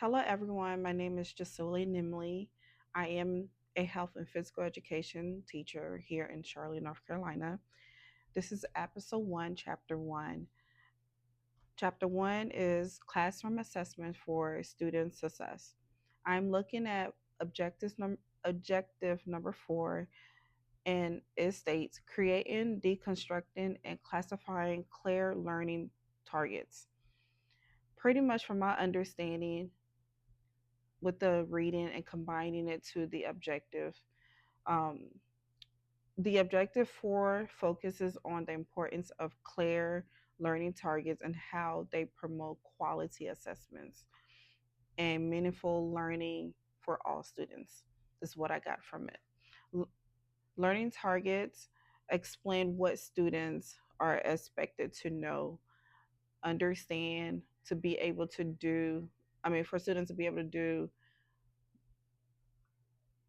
Hello, everyone. My name is Jusiowlee Nimley. I am a health and physical education teacher here in Charlotte, North Carolina. This is episode one, chapter one. Chapter one is classroom assessment for student success. I'm looking at objective number four, and it states creating, deconstructing, and classifying clear learning targets. Pretty much from my understanding, with the reading and combining it to the objective. Um, the objective four focuses on the importance of clear learning targets and how they promote quality assessments and meaningful learning for all students. This is what I got from it. L- Learning targets explain what students are expected to know, understand, to be able to do. For students to be able to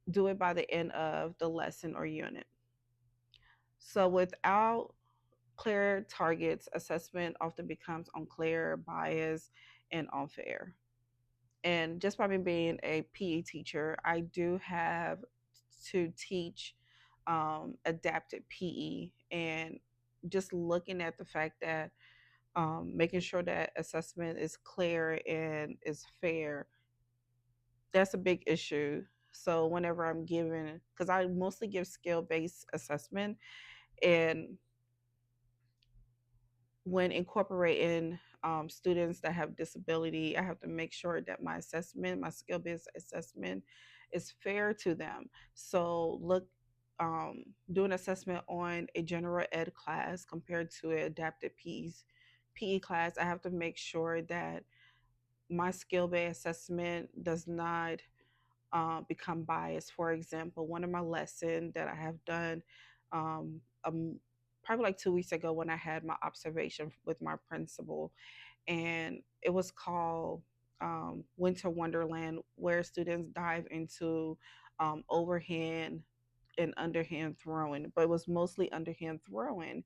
do it by the end of the lesson or unit. So without clear targets, assessment often becomes unclear, biased, and unfair. And just by me being a PE teacher, I do have to teach adapted PE, and just looking at the fact that making sure that assessment is clear and is fair, that's a big issue. So whenever I'm giving, because I mostly give skill based assessment, and when incorporating students that have disability, I have to make sure that my assessment, my skill based assessment, is fair to them. So do an assessment on a general ed class compared to an adapted PE class. I have to make sure that my skill based assessment does not become biased. For example, one of my lessons that I have done um, um, probably like 2 weeks ago when I had my observation with my principal, and it was called Winter Wonderland, where students dive into overhand and underhand throwing, but it was mostly underhand throwing.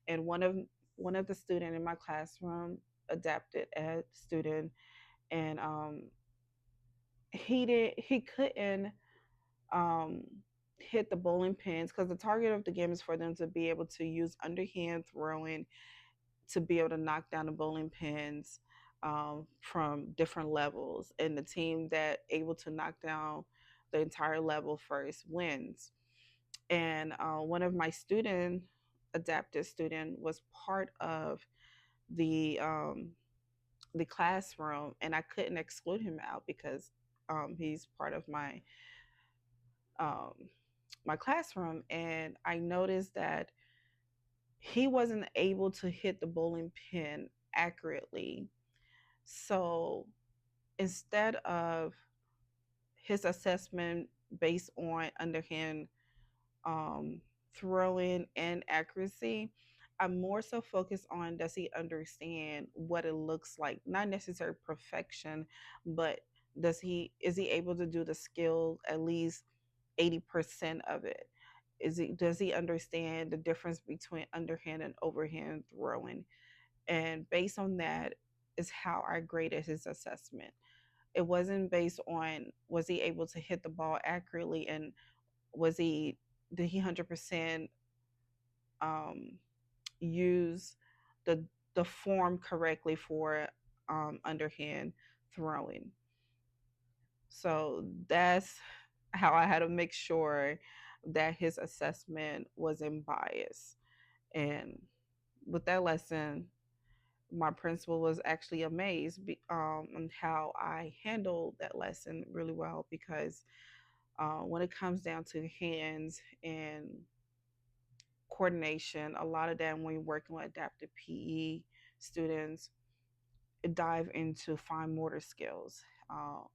And one of the student in my classroom, adapted ed student, and he couldn't um, hit the bowling pins because the target of the game is for them to be able to use underhand throwing to be able to knock down the bowling pins from different levels, and the team that able to knock down the entire level first wins. And one of my adapted student, was part of the um, the classroom, and I couldn't exclude him out because he's part of um, my classroom. And I noticed that he wasn't able to hit the bowling pin accurately. So instead of his assessment based on underhand um, throwing and accuracy, I'm more so focused on, does he understand what it looks like? Not necessarily perfection, but is he able to do the skill at least 80% of it? Does he understand the difference between underhand and overhand throwing? And based on that is how I graded his assessment. It wasn't based on, was he able to hit the ball accurately, and was he did he 100% um, use the the form correctly for underhand throwing. So that's how I had to make sure that his assessment wasn't biased. And with that lesson, my principal was actually amazed on how I handled that lesson really well, because when it comes down to hands and coordination, a lot of that when you're working with adaptive PE students, dive into fine motor skills,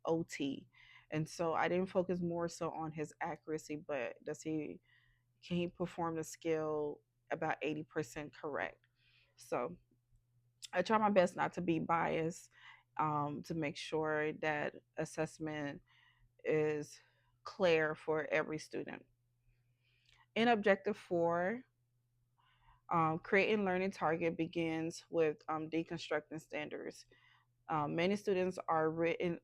OT. And so I didn't focus more so on his accuracy, but can he perform the skill about 80% correct? So I try my best not to be biased, to make sure that assessment is clear for every student. In objective four, creating learning target begins with deconstructing standards. Many standards are written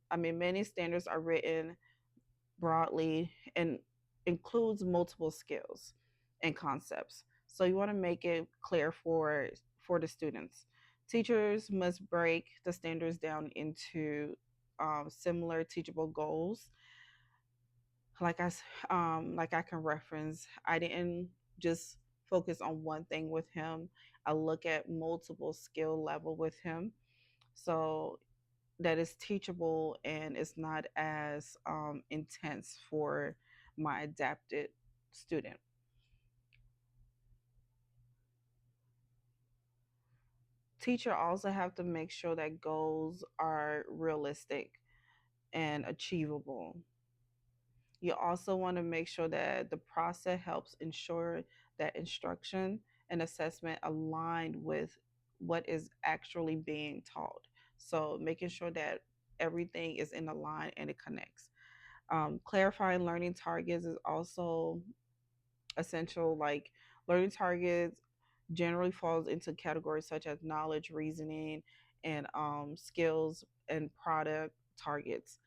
broadly and includes multiple skills and concepts. So you want to make it clear for the students. Teachers must break the standards down into similar teachable goals. Like I can reference, I didn't just focus on one thing with him. I look at multiple skill level with him. So that is teachable and it's not as intense for my adapted student. Teacher also have to make sure that goals are realistic and achievable. You also want to make sure that the process helps ensure that instruction and assessment aligned with what is actually being taught. So making sure that everything is in a line and it connects. Clarifying learning targets is also essential. Like learning targets generally falls into categories such as knowledge, reasoning, and skills and product targets.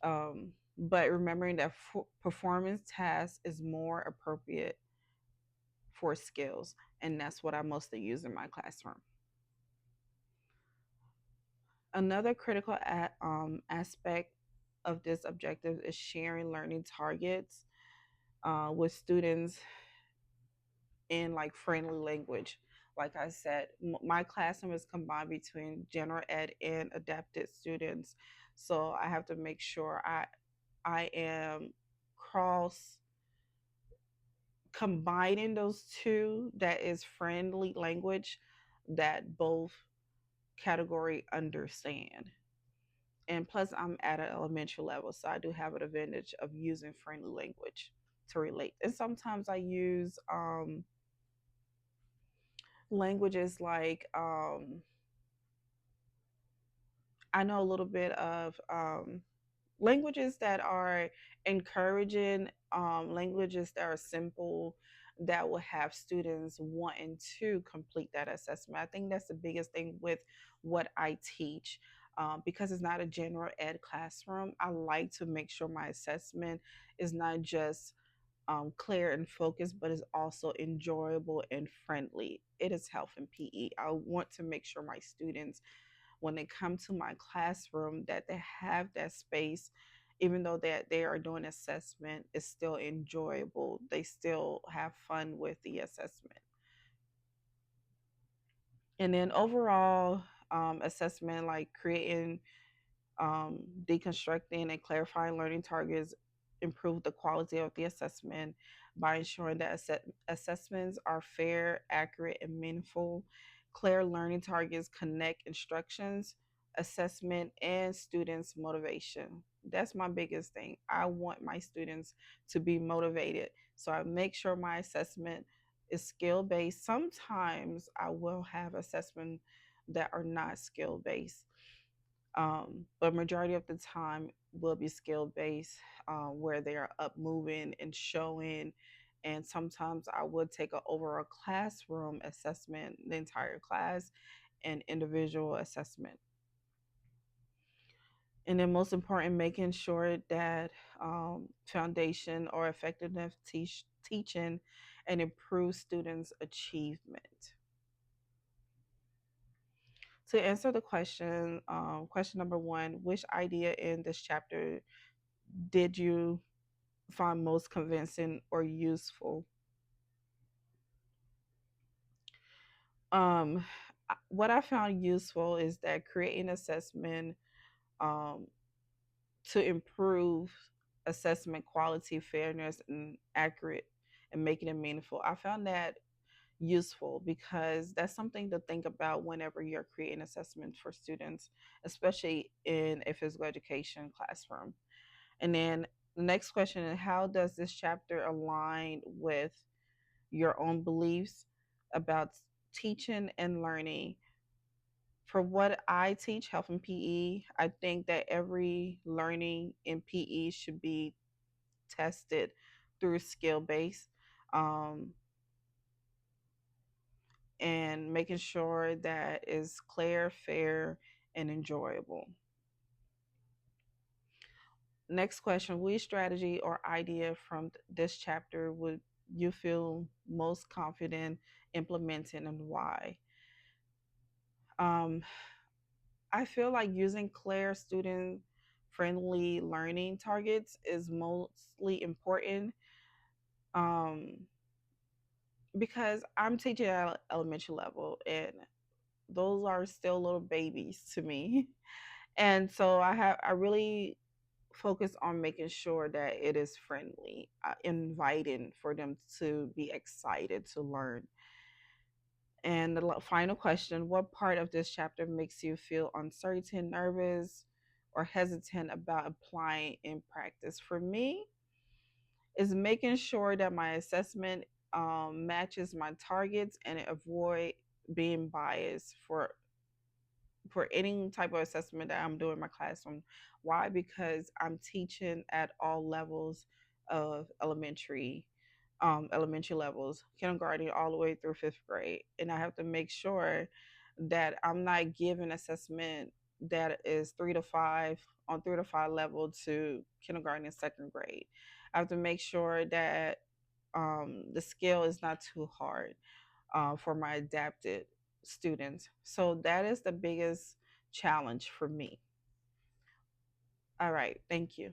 But remembering that performance tasks is more appropriate for skills, and that's what I mostly use in my classroom. Another critical aspect of this objective is sharing learning targets with students in like friendly language. Like I said, my classroom is combined between general ed and adapted students, so I have to make sure I am cross combining those two, that is friendly language that both category understand. And plus I'm at an elementary level, so I do have an advantage of using friendly language to relate. And sometimes I use languages like I know a little bit of languages that are encouraging, languages that are simple, that will have students wanting to complete that assessment. I think that's the biggest thing with what I teach. Because it's not a general ed classroom, I like to make sure my assessment is not just clear and focused, but is also enjoyable and friendly. It is health and PE. I want to make sure my students, when they come to my classroom, that they have that space, even though that they are doing assessment, is still enjoyable. They still have fun with the assessment. And then overall assessment, like creating, deconstructing and clarifying learning targets, improve the quality of the assessment by ensuring that assessments are fair, accurate, and meaningful. Clear learning targets connect instructions, assessment, and students' motivation. That's my biggest thing. I want my students to be motivated. So I make sure my assessment is skill based. Sometimes I will have assessment that are not skill based, but majority of the time will be skill based, where they are up moving and showing. And sometimes I would take an overall classroom assessment, the entire class, and individual assessment. And then most important, making sure that foundation or effectiveness teaching and improve students achievement. To answer the question, question number one, which idea in this chapter did you find most convincing or useful? Um, what I found useful is that creating assessment, um, to improve assessment quality, fairness, and accurate, and making it meaningful. I found that useful because that's something to think about whenever you're creating assessments for students, especially in a physical education classroom. And then the next question is, how does this chapter align with your own beliefs about teaching and learning? For what I teach, health and PE, I think that every learning in PE should be tested through skill base, um, and making sure that is clear, fair, and enjoyable. Next question: which strategy or idea from this chapter would you feel most confident implementing and why? Um, I feel like using clear student friendly learning targets is mostly important, um, because I'm teaching at elementary level and those are still little babies to me. And so I really focus on making sure that it is friendly, inviting for them to be excited to learn. And the final question: what part of this chapter makes you feel uncertain, nervous, or hesitant about applying in practice? For me, is making sure that my assessment matches my targets and avoid being biased for any type of assessment that I'm doing in my classroom. Why? Because I'm teaching at all levels of elementary levels, kindergarten all the way through fifth grade, and I have to make sure that I'm not giving assessment that is 3 to 5 on 3 to 5 level to kindergarten and second grade. I have to make sure that the scale is not too hard for my adapted students. So that is the biggest challenge for me. All right, thank you.